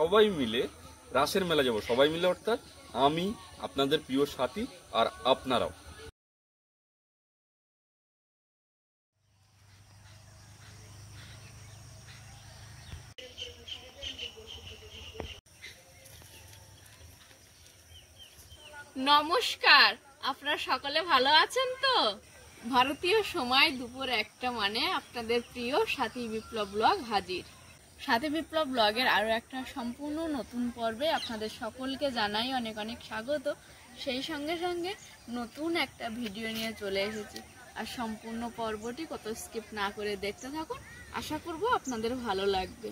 সবাই মিলে রাসের মেলা যাব, সবাই মিলে অর্থাৎ আমি, আপনাদের প্রিয় সাথী আর আপনারাও। নমস্কার, আপনারা সকলে ভালো আছেন তো? ভারতীয় সময় দুপুর 1টা মানে আপনাদের প্রিয় সাথী বিপ্লব ব্লগ হাজির। সাথী বিপ্লব ব্লগের আরো একটা সম্পূর্ণ নতুন পর্বে আপনাদের সকলকে জানাই অনেক অনেক স্বাগত। সেই সঙ্গে সঙ্গে নতুন একটা ভিডিও নিয়ে চলে এসেছি, আর সম্পূর্ণ পর্বটি কত স্কিপ না করে দেখতে থাকুন, আশা করব আপনাদের ভালো লাগবে।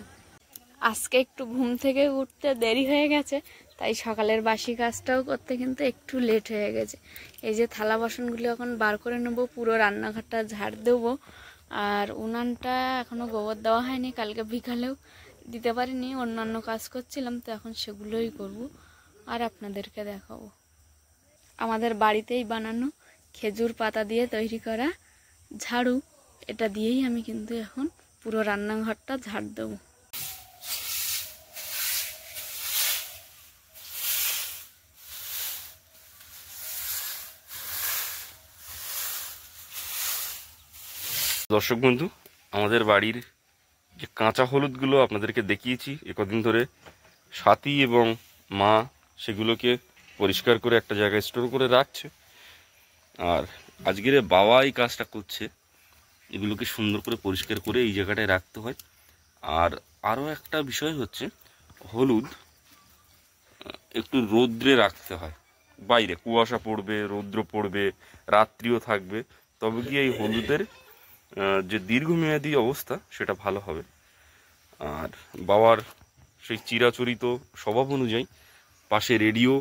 আজকে একটু ঘুম থেকে উঠতে দেরি হয়ে গেছে, তাই সকালের বাসি কাজটাও করতে কিন্তু একটু লেট হয়ে গেছে। এই যে থালা বাসনগুলো এখন বার করে নেব, পুরো রান্নাঘরটা ঝাড় দেবো। আর উনানটা এখনও গোবর দেওয়া হয়নি, কালকে বিকালেও দিতে পারিনি, অন্যান্য কাজ করছিলাম, তো এখন সেগুলোই করব আর আপনাদেরকে দেখাবো। আমাদের বাড়িতেই বানানো খেজুর পাতা দিয়ে তৈরি করা ঝাড়ু, এটা দিয়েই আমি কিন্তু এখন পুরো রান্নাঘরটা ঝাড় দেবো। দর্শক বন্ধু, আমাদের বাড়ির যে কাঁচা হলুদগুলো আপনাদেরকে দেখিয়েছি একদিন ধরে, সাথী এবং মা সেগুলোকে পরিষ্কার করে একটা জায়গায় স্টোর করে রাখছে, আর আজকের বাবা এই কাজটা করছে। এগুলোকে সুন্দর করে পরিষ্কার করে এই জায়গাটায় রাখতে হয়। আর আরও একটা বিষয় হচ্ছে, হলুদ একটু রৌদ্রে রাখতে হয়, বাইরে কুয়াশা পড়বে, রৌদ্র পড়বে, রাত্রিও থাকবে, তবে কি এই হলুদের যে দীর্ঘমেয়াদী অবস্থা সেটা ভালো হবে। আর বাবার সেই চিরাচরিত স্বভাব অনুযায়ী পাশে রেডিও,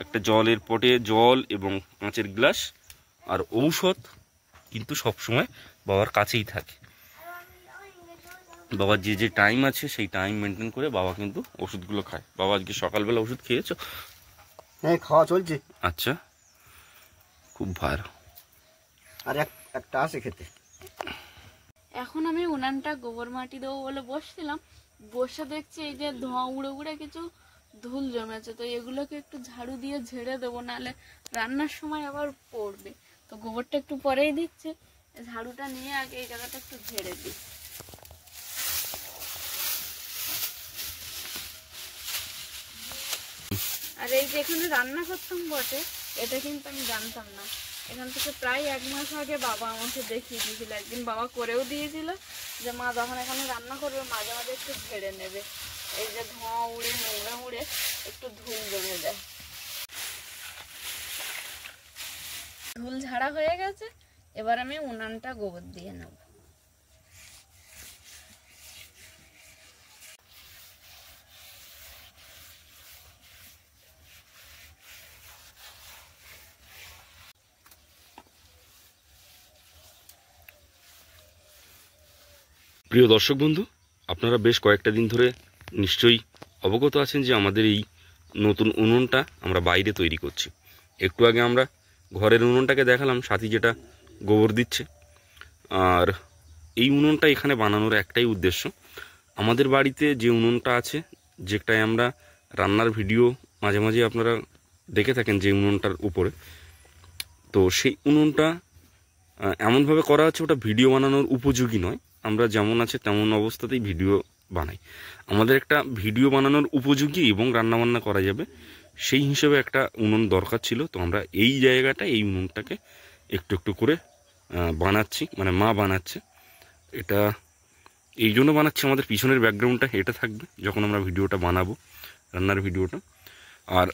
একটা জলের পটে জল এবং কাঁচের গ্লাস আর ঔষধ কিন্তু সবসময় বাবার কাছেই থাকে। বাবার যে যে টাইম আছে সেই টাইম মেনটেন করে বাবা কিন্তু ওষুধগুলো খায়। বাবা আজকে সকালবেলা ওষুধ খেয়েছো? হ্যাঁ, খাওয়া চলছে। আচ্ছা, খুব ভালো। আর একটা আছে খেতে। এখন আমি উনানটা গোবর মাটি দেবো বলে বসছিলাম, বসে দেখছি এই যে ধোঁয়া উড়ে উড়ে কিছু ধুল জমেছে, তো এগুলোকে একটু ঝাড়ু দিয়ে ঝেড়ে দেবো, নাহলে রান্নার সময় আবার পড়বে। তো গোবরটা একটু পরেই দিচ্ছে, ঝাড়ুটা নিয়ে আগে এই জায়গাটা একটু ঝেড়ে দিই। আর এই যে এখানে রান্না করতাম বটে, এটা কিন্তু আমি জানতাম না। এখান থেকে প্রায় 1 মাস আগে বাবা আমাকে দেখিয়ে দিয়েছিল, একদিন বাবা করেও দিয়েছিল যে মা যখন এখানে রান্না করবে মাঝে মাঝে একটু ঝেড়ে নেবে, এই যে ধোঁয়া উড়ে নোংরা উড়ে একটু ধুল জমে যায়। ধুল ঝাড়া হয়ে গেছে, এবার আমি উনানটা গোবর দিয়ে নেব। প্রিয় দর্শক বন্ধু, আপনারা বেশ কয়েকটা দিন ধরে নিশ্চয়ই অবগত আছেন যে আমাদের এই নতুন উনুনটা আমরা বাইরে তৈরি করছি। একটু আগে আমরা ঘরের উনুনটাকে দেখালাম, সাথী যেটা গোবর দিচ্ছে। আর এই উনুনটা এখানে বানানোর একটাই উদ্দেশ্য, আমাদের বাড়িতে যে উনুনটা আছে, যেটায় আমরা রান্নার ভিডিও মাঝে মাঝে আপনারা দেখে থাকেন যে উনুনটার উপরে, তো সেই উনুনটা এমনভাবে করা আছে ওটা ভিডিও বানানোর উপযোগী নয়। আমরা যেমন আছে তেমন অবস্থাতেই ভিডিও বানাই। আমাদের একটা ভিডিও বানানোর উপযোগী এবং রান্নাবান্না করা যাবে সেই হিসেবে একটা উনুন দরকার ছিল। তো আমরা এই জায়গাটা, এই উনুনটাকে একটু একটু করে বানাচ্ছি, মানে মা বানাচ্ছে। এটা এই জন্য বানাচ্ছি, আমাদের পিছনের ব্যাকগ্রাউন্ডটা এটা থাকবে যখন আমরা ভিডিওটা বানাবো, রান্নার ভিডিওটা। আর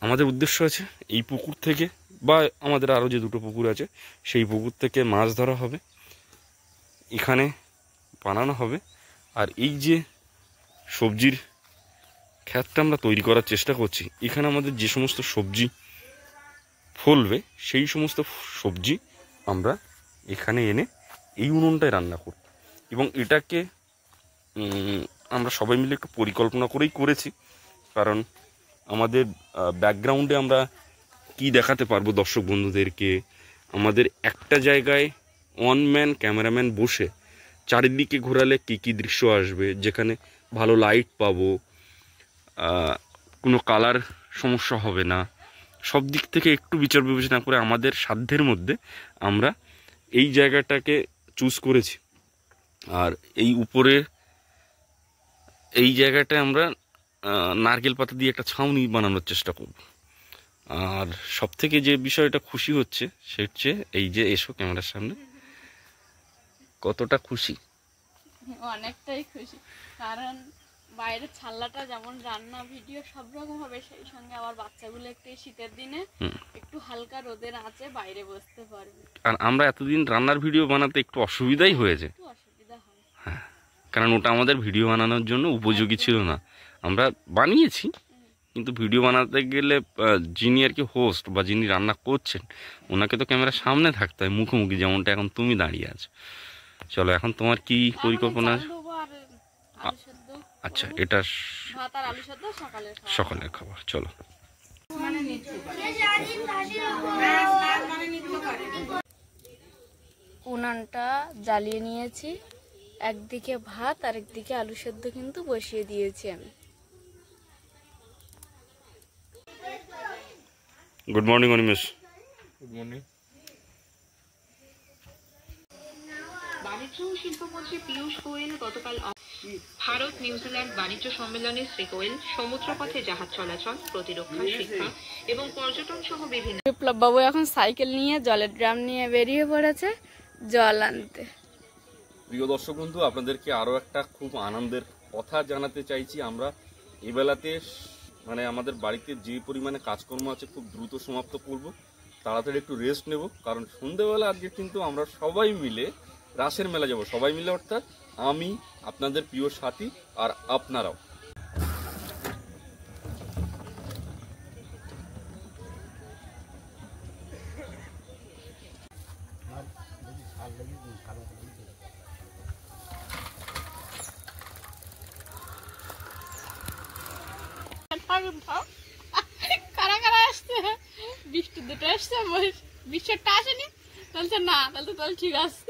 আমাদের উদ্দেশ্য আছে এই পুকুর থেকে, বা আমাদের আরও যে 2টো পুকুর আছে সেই পুকুর থেকে মাছ ধরা হবে, এখানে বানানো হবে। আর এই যে সবজির ক্ষেতটা আমরা তৈরি করার চেষ্টা করছি, এখানে আমাদের যে সমস্ত সবজি ফলবে সেই সমস্ত সবজি আমরা এখানে এনে এই উনুনটায় রান্না করব। এবং এটাকে আমরা সবাই মিলে একটু পরিকল্পনা করেই করেছি, কারণ আমাদের ব্যাকগ্রাউন্ডে আমরা কি দেখাতে পারবো দর্শক বন্ধুদেরকে। আমাদের একটা জায়গায় ওয়ান ম্যান ক্যামেরাম্যান বসে চারিদিকে ঘোরালে কী কী দৃশ্য আসবে, যেখানে ভালো লাইট পাবো, কোনো কালার সমস্যা হবে না, সব দিক থেকে একটু বিচার বিবেচনা করে আমাদের সাধ্যের মধ্যে আমরা এই জায়গাটাকে চুজ করেছি। আর এই উপরে এই জায়গাটায় আমরা নারকেল পাতা দিয়ে একটা ছাউনি বানানোর চেষ্টা করব। আর সব থেকে যে বিষয়টা খুশি হচ্ছে সে হচ্ছে এই যে, এসো ক্যামেরার সামনে, কতটা খুশি। অনেকটাই খুশি, কারণ বাইরের ছাল্লাটা যেমন রান্না ভিডিও সব রকম হবে, সেই সঙ্গে আবার বাচ্চাগুলো একটু শীতের দিনে একটু হালকা রোদের আঁচে বাইরে বসতে পারবে। আর আমরা এতদিন রান্নার ভিডিও বানাতে একটু অসুবিধাই হয়েছে, একটু অসুবিধা হয়। হ্যাঁ, কারণ ওটা আমাদের ভিডিও বানানোর জন্য উপযোগী ছিল না। আমরা বানিয়েছি, কিন্তু ভিডিও বানাতে গেলে যিনি আর কি হোস্ট বা যিনি রান্না করছেন ওনাকে তো ক্যামেরার সামনে থাকতে হয়, মুখোমুখি, যেমনটা এখন তুমি দাঁড়িয়ে আছো। চলো, এখন তোমার কি পরিকল্পনা আছে? আচ্ছা, এটা ভাত আর আলু সেদ্ধ সকালের খাবার। চলো। উনানটা জ্বালিয়ে নিয়েছি, একদিকে ভাত আর একদিকে আলু সেদ্ধ কিন্তু বসিয়ে দিয়েছি আমি। Good morning Animesh. Good morning. বাণিজ্য ও শিল্পমন্ত্রী পীযূষ গোয়েল গতকাল ভারত নিউজিল্যান্ড বাণিজ্য সম্মেলনে শ্রী গোয়েল সমুদ্রপথে জাহাজ চলাচল, প্রতিরক্ষা, শিক্ষা এবং পর্যটন সহ বিভিন্ন। বিপ্লব বাবু এখন সাইকেল নিয়ে জলের ড্রাম নিয়ে বেরিয়ে পড়েছে জল আনতে। প্রিয় দর্শক বন্ধু, আপনাদেরকে আরও একটা খুব আনন্দের কথা জানাতে চাইছি। আমরা এবেলাতে মানে আমাদের বাড়িতে যে পরিমাণে কাজকর্ম আছে খুব দ্রুত সমাপ্ত করব, তাড়াতাড়ি একটু রেস্ট নেব, কারণ সন্ধেবেলা আজকে কিন্তু আমরা সবাই মিলে রাসের মেলা যাব, সবাই মিলে, অর্থাৎ আমি, আপনাদের প্রিয় সাথী আর আপনারাও। কারা কারা আসছে? বৃষ্টি দুটো আসছে, বৃষ্টিটা আসেনি, বলছে না, তাহলে তো ঠিক আছে।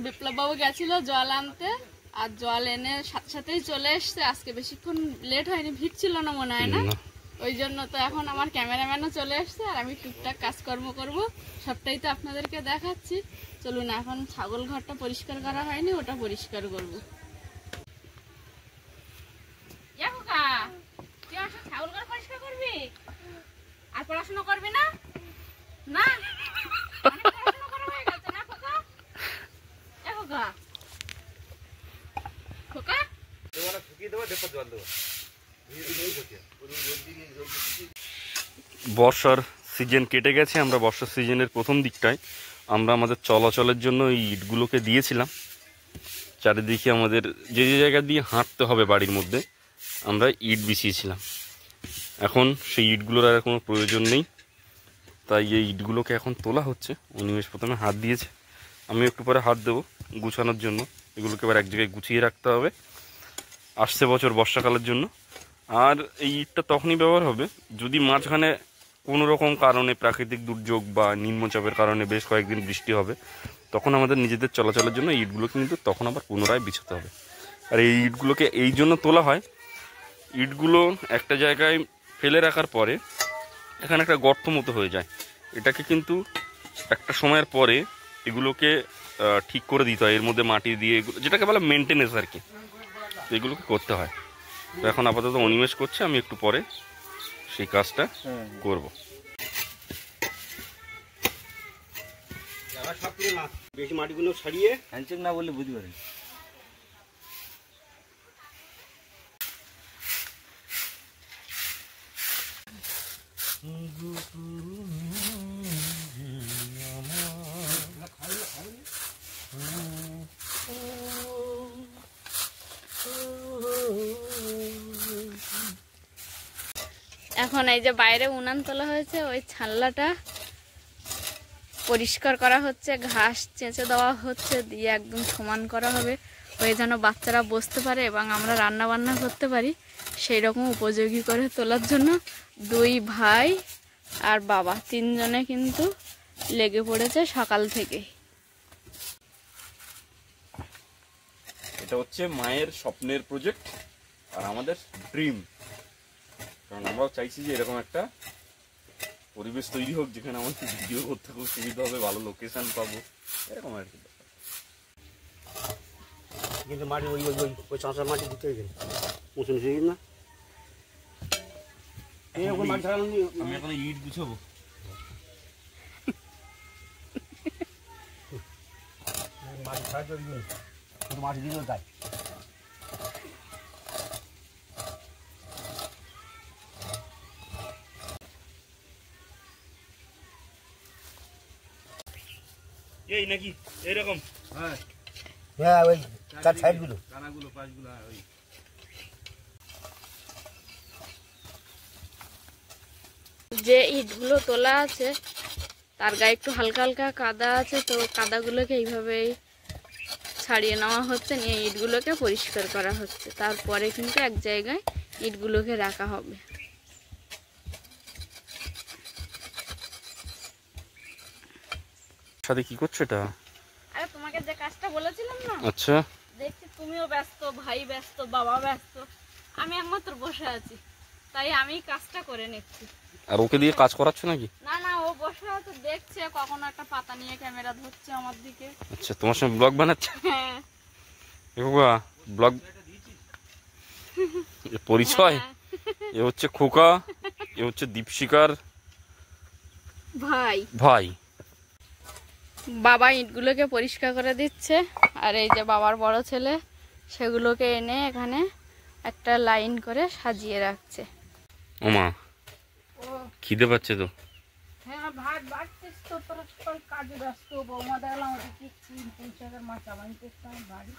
বিপ্লব বাবু গেছিল জল আনতে, আর জল এনে সাথে সাথেই চলে এসছে। আজকে বেশিক্ষণ লেট হয়নি, ভিড় ছিল না মনে হয় না, ওই জন্য তো এখন আমার ক্যামেরাম্যানও চলে এসছে, আর আমি টুকটাক কাজকর্ম করব, সবটাই তো আপনাদেরকে দেখাচ্ছি। চলুন, এখন ছাগল ঘরটা পরিষ্কার করা হয়নি, ওটা পরিষ্কার করবো। ছাগল ঘর পরিষ্কার করবি আর পড়াশোনা করবি না? না, পড়াশোনা করা হয়ে গেছে না খোকা? খোকা খোকা বর্ষার সিজন কেটে গেছে, আমরা বর্ষার সিজনের প্রথম দিকটায় আমরা আমাদের চলাচলের জন্য এই ইটগুলোকে দিয়েছিলাম চারিদিকে। আমাদের যে যে জায়গা দিয়ে হাঁটতে হবে বাড়ির মধ্যে আমরা ইট বিছিয়েছিলাম। এখন সেই ইটগুলোর আর কোনো প্রয়োজন নেই, তাই এই ইটগুলোকে এখন তোলা হচ্ছে। অনিমেষ প্রথমে হাত দিয়েছে, আমি একটু পরে হাত দেবো গুছানোর জন্য। এগুলোকে এবার এক জায়গায় গুছিয়ে রাখতে হবে আসছে বছর বর্ষাকালের জন্য। আর এই ইটটা তখনই ব্যবহার হবে যদি মাঝখানে কোনো রকম কারণে, প্রাকৃতিক দুর্যোগ বা নিম্নচাপের কারণে বেশ কয়েকদিন বৃষ্টি হবে, তখন আমাদের নিজেদের চলাচলের জন্য ইটগুলো কিন্তু তখন আবার পুনরায় বিছাতে হবে। আর এই ইটগুলোকে এই জন্য তোলা হয়, ইটগুলো একটা জায়গায় ফেলে রাখার পরে এখানে একটা গর্ত মতো হয়ে যায়, এটাকে কিন্তু একটা সময়ের পরে এগুলোকে ঠিক করে দিতে হয়, এর মধ্যে মাটি দিয়ে, যেটাকে বলে মেনটেনেন্স আর কি, এগুলোকে করতে হয়। তো এখন আপাতত অনিমেষ করছে, আমি একটু পরে সেই কাজটা করব। বেশি মাটিগুলো ছাড়িয়ে হ্যান্ডশেক না বললে বুঝতে পারেন। এখন এই যে বাইরে উনান তোলা হয়েছে, ওই ছানলাটা পরিষ্কার করা হচ্ছে, ঘাস চেঁচে দেওয়া হচ্ছে, দিয়ে একদম সমান করা হবে, ওই যেন বাচ্চারা বসতে পারে এবং আমরা রান্না বান্না করতে পারি সেই রকম উপযোগী করে তোলার জন্য দুই ভাই আর বাবা, তিনজনে কিন্তু লেগে পড়েছে সকাল থেকে। এটা হচ্ছে মায়ের স্বপ্নের প্রজেক্ট আর আমাদের ড্রিম, কারণ আমরাও চাইছি যে এরকম একটা পরিবেশ তৈরি হোক যেখানে আমাদের ভিডিও করতে খুব সুবিধা হবে, ভালো লোকেশন পাবো, এরকম আর কি। কিন্তু মাটি ওই ওই ওই ওই চাঁচা মাটি দিতে হবে উঁচু নিচে না এই ওখানে মাটি ছাড়ানো আমি এখন ইট গুছাবো। মাটি ছাড়া তৈরি করে শুধু মাটি দিলেও তাই। এই নাকি এরকম? হ্যাঁ হ্যাঁ ওই চার সাইডগুলো কানাগুলো পাশগুলো ওই যে ইটগুলো তোলা আছে তার গায়ে একটু হালকা হালকা কাদা আছে, তো কাদাগুলোকে এইভাবেই ছাড়িয়ে নেওয়া হচ্ছে, নিয়ে ইটগুলোকে পরিষ্কার করা হচ্ছে। তারপরে কিন্তু এক জায়গায় ইটগুলোকে রাখা হবে। সাথে কি করছো এটা? আরে তোমাকে যে কাজটা বলেছিলাম না, আচ্ছা, দেখছি তুমিও ব্যস্ত, ভাই ব্যস্ত, বাবা ব্যস্ত, আমি একমাত্র বসে আছি, তাই আমি কাজটা করে নিচ্ছি। আর ওকে দিয়ে কাজ করাচ্ছ নাকি? না না, ও বসে আছে, দেখছে, কখন একটা পাতা নিয়ে ক্যামেরা ধরছে আমার দিকে। আচ্ছা, তোমার সঙ্গে ব্লগ বানাচ্ছে? হ্যাঁ। ব্লগ পরিচয়, এ হচ্ছে খোকা, এ হচ্ছে দীপশিকার ভাই। ভাই। বাবা ইটগুলোকে পরিষ্কার করে দিচ্ছে, আর এই যে বাবার বড় ছেলে সেগুলোকে এনে এখানে একটা লাইন করে সাজিয়ে রাখছে। ওমা, খিদে পাচ্ছে তো। হ্যাঁ, ভাত বাড়ছিস তো, তোরা সকাল কাজে ব্যস্ত, বৌমা দেখলাম ওটা কিচ্ছু পৌঁছাকের মাছ চাবানি করতে আমি বাড়ি।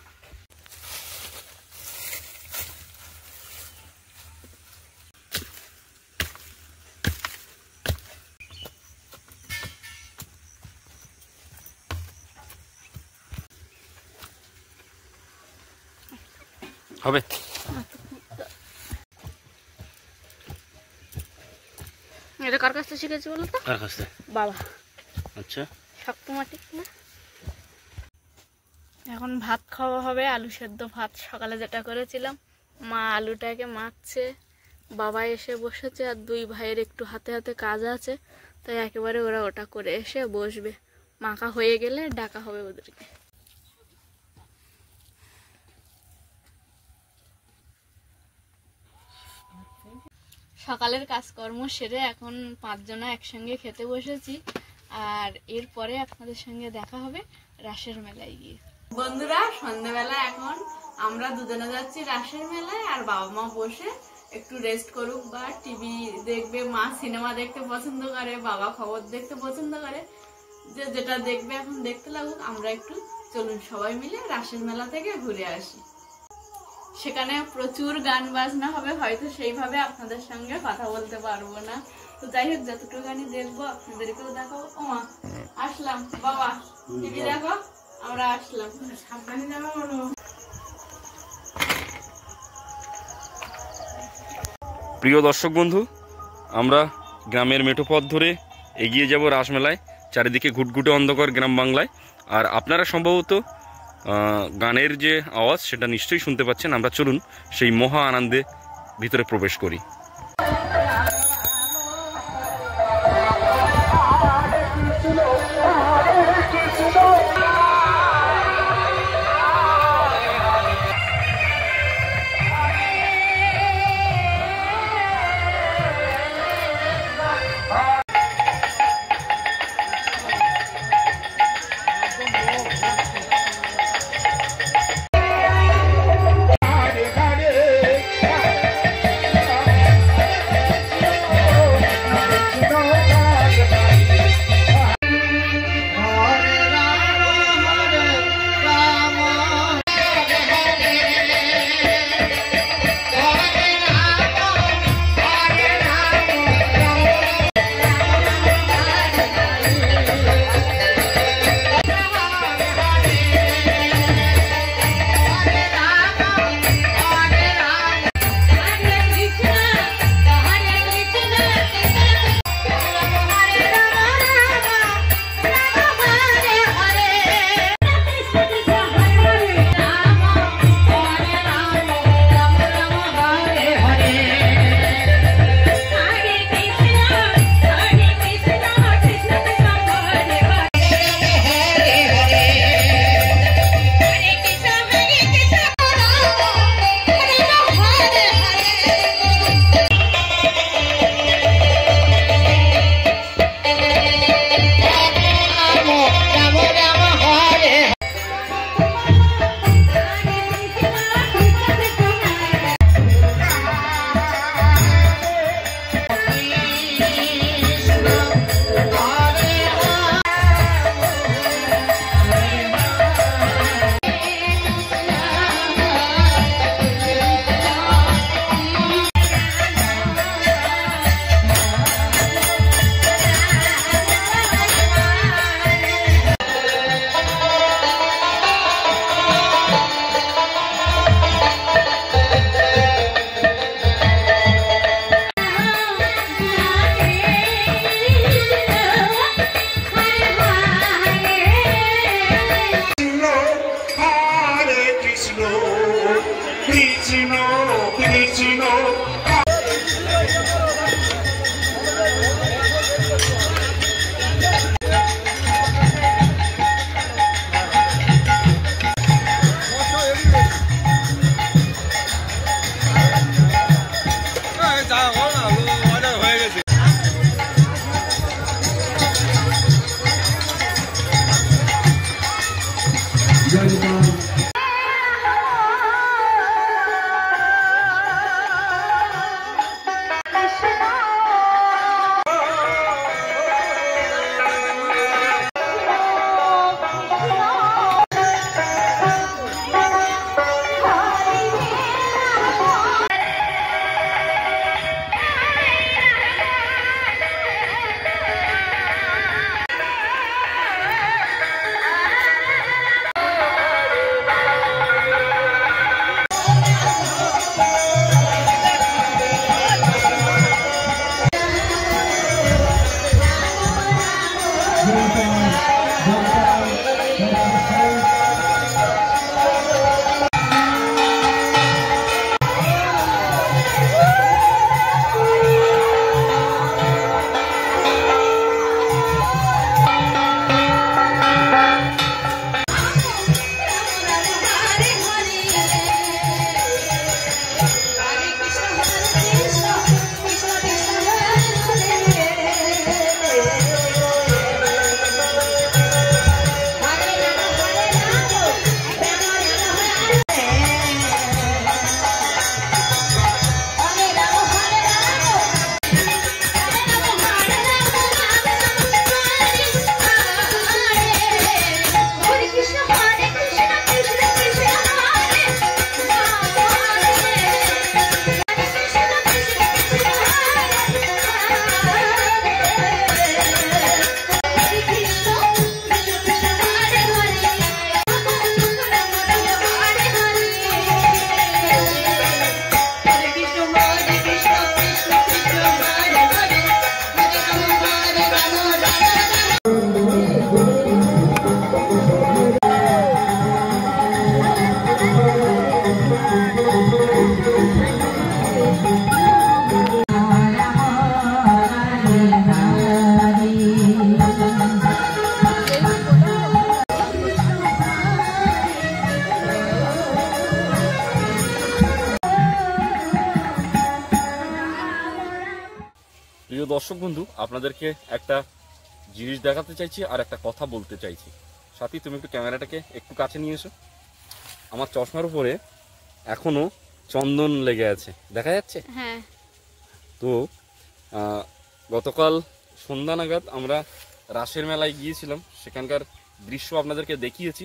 হবে এটা কার কাছ থেকে শিখেছি বলো তো? কার কাছ থেকে? বাবা। আচ্ছা, শক্ত মাটি না। এখন ভাত খাওয়া হবে, আলু সেদ্ধ ভাত, সকালে যেটা করেছিলাম। মা আলুটাকে মাখছে, বাবা এসে বসেছে, আর দুই ভাইয়ের একটু হাতে হাতে কাজ আছে, তাই একেবারে ওরা ওটা করে এসে বসবে। মাখা হয়ে গেলে ডাকা হবে ওদেরকে। সকালের কাজকর্ম সেরে এখন পাঁচজনা একসঙ্গে খেতে বসেছি, আর এরপরে আপনাদের সঙ্গে দেখা হবে রাসের মেলায় গিয়ে। বন্ধুরা, সন্ধ্যাবেলা এখন আমরা দুজনে যাচ্ছি রাসের মেলায়, আর বাবা মা বসে একটু রেস্ট করুক বা টিভি দেখবে। মা সিনেমা দেখতে পছন্দ করে, বাবা খবর দেখতে পছন্দ করে, যে যেটা দেখবে এখন দেখতে লাগুক। আমরা একটু চলুন সবাই মিলে রাসের মেলা থেকে ঘুরে আসি। সেখানে প্রচুর গান বাজনা হবে, হয়তো সেইভাবে আপনাদের সঙ্গে কথা বলতে পারবো না, তো যাই হোক যতটুকু গানই দেখবো আপনাদেরকেও দেখাবো। ওমা আসলাম, বাবা টিভি দেখো, আমরা আসলাম, সাবধানে যাবো। প্রিয় দর্শক বন্ধু, আমরা গ্রামের মেঠো পথ ধরে এগিয়ে যাব রাসমেলায়। চারিদিকে ঘুটঘুটে অন্ধকার গ্রাম বাংলায়, আর আপনারা সম্ভবত গানের যে আওয়াজ সেটা নিশ্চয়ই শুনতে পাচ্ছেন। আমরা চলুন সেই মহা আনন্দে ভিতরে প্রবেশ করি। প্রিয় দর্শক বন্ধু, আপনাদেরকে একটা জিনিস দেখাতে চাইছি আর একটা কথা বলতে চাইছি। সাথী, তুমি একটু ক্যামেরাটাকে একটু কাছে নিয়ে এসো। আমার চশমার উপরে এখনো চন্দন লেগে আছে, দেখা যাচ্ছে? হ্যাঁ। তো গতকাল সন্ধ্যা নাগাদ আমরা রাসের মেলায় গিয়েছিলাম, সেখানকার দৃশ্য আপনাদেরকে দেখিয়েছি।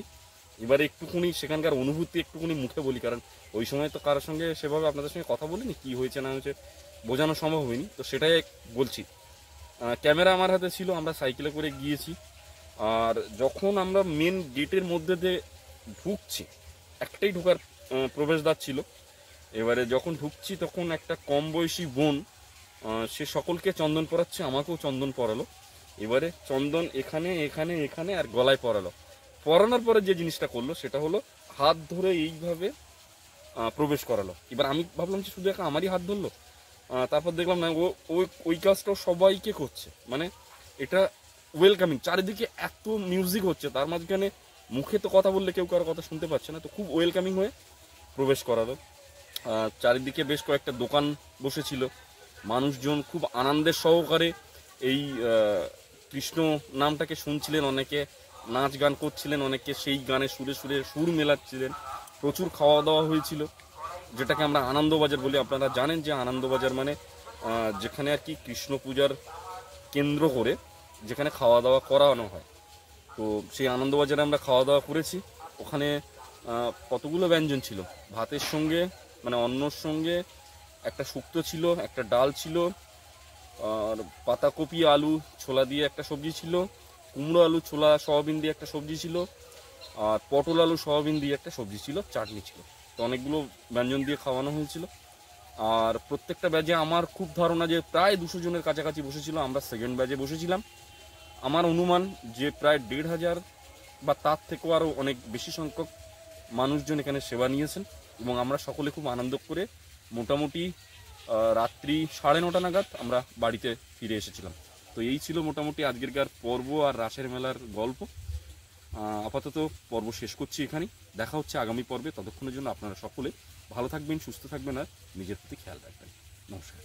এবারে একটুখানি সেখানকার অনুভূতি একটুখানি মুখে বলি, কারণ ওই সময় তো কারোর সঙ্গে সেভাবে আপনাদের সঙ্গে কথা বলিনি, কি হয়েছে না হয়েছে বোঝানো সম্ভব হয়নি, তো সেটাই বলছি। ক্যামেরা আমার হাতে ছিল, আমরা সাইকেলে করে গিয়েছি। আর যখন আমরা মেন গেটের মধ্যে দিয়ে ঢুকছি, একটাই ঢোকার প্রবেশদ্বার ছিল। এবারে যখন ঢুকছি তখন একটা কম বয়সী বোন, সে সকলকে চন্দন পরাচ্ছে, আমাকেও চন্দন পরালো। এবারে চন্দন এখানে এখানে এখানে আর গলায় পরালো। পরানোর পরে যে জিনিসটা করলো সেটা হলো হাত ধরে এইভাবে প্রবেশ করালো। এবার আমি ভাবলাম যে শুধু একা আমারই হাত ধরলো, তারপর দেখলাম না, ওই কাজটাও সবাইকে করছে। মানে এটা ওয়েলকামিং, চারিদিকে এত মিউজিক হচ্ছে, তার মাঝখানে মুখে তো কথা বললে কেউ কারো কথা শুনতে পাচ্ছে না, তো খুব ওয়েলকামিং হয়ে প্রবেশ করালো। চারিদিকে বেশ কয়েকটা দোকান বসেছিল, মানুষজন খুব আনন্দের সহকারে এই কৃষ্ণ নামটাকে শুনছিলেন, অনেকে নাচ গান করছিলেন, অনেকে সেই গানে সুরে সুরে সুর মেলাচ্ছিলেন। প্রচুর খাওয়া দাওয়া হয়েছিল, যেটাকে আমরা আনন্দবাজার বলি। আপনারা জানেন যে আনন্দবাজার মানে যেখানে আর কি কৃষ্ণ পূজার কেন্দ্র করে যেখানে খাওয়া দাওয়া করানো হয়। তো সেই আনন্দবাজারে আমরা খাওয়া দাওয়া করেছি। ওখানে কতগুলো ব্যঞ্জন ছিল, ভাতের সঙ্গে মানে অন্নর সঙ্গে একটা শুক্তো ছিল, একটা ডাল ছিল, আর পাতাকপি আলু ছোলা দিয়ে একটা সবজি ছিল, কুমড়ো আলু ছোলা সয়াবিন দিয়ে একটা সবজি ছিল, আর পটল আলু সয়াবিন দিয়ে একটা সবজি ছিল, চাটনি ছিল। তো অনেকগুলো ব্যঞ্জন দিয়ে খাওয়ানো হয়েছিল। আর প্রত্যেকটা ব্যাচে আমার খুব ধারণা যে প্রায় 200 জনের কাছাকাছি বসেছিল। আমরা সেকেন্ড ব্যাচে বসেছিলাম। আমার অনুমান যে প্রায় 1,500 বা তার থেকেও আরও অনেক বেশি সংখ্যক মানুষজন এখানে সেবা নিয়েছেন, এবং আমরা সকলে খুব আনন্দ করে মোটামুটি রাত্রি 9:30 নাগাদ আমরা বাড়িতে ফিরে এসেছিলাম। তো এই ছিল মোটামুটি আজকেরকার পর্ব আর রাসের মেলার গল্প। আপাতত পর্ব শেষ করছি এখানেই, দেখা হচ্ছে আগামী পর্বে। ততক্ষণের জন্য আপনারা সকলে ভালো থাকবেন, সুস্থ থাকবেন, আর নিজের প্রতি খেয়াল রাখবেন। নমস্কার।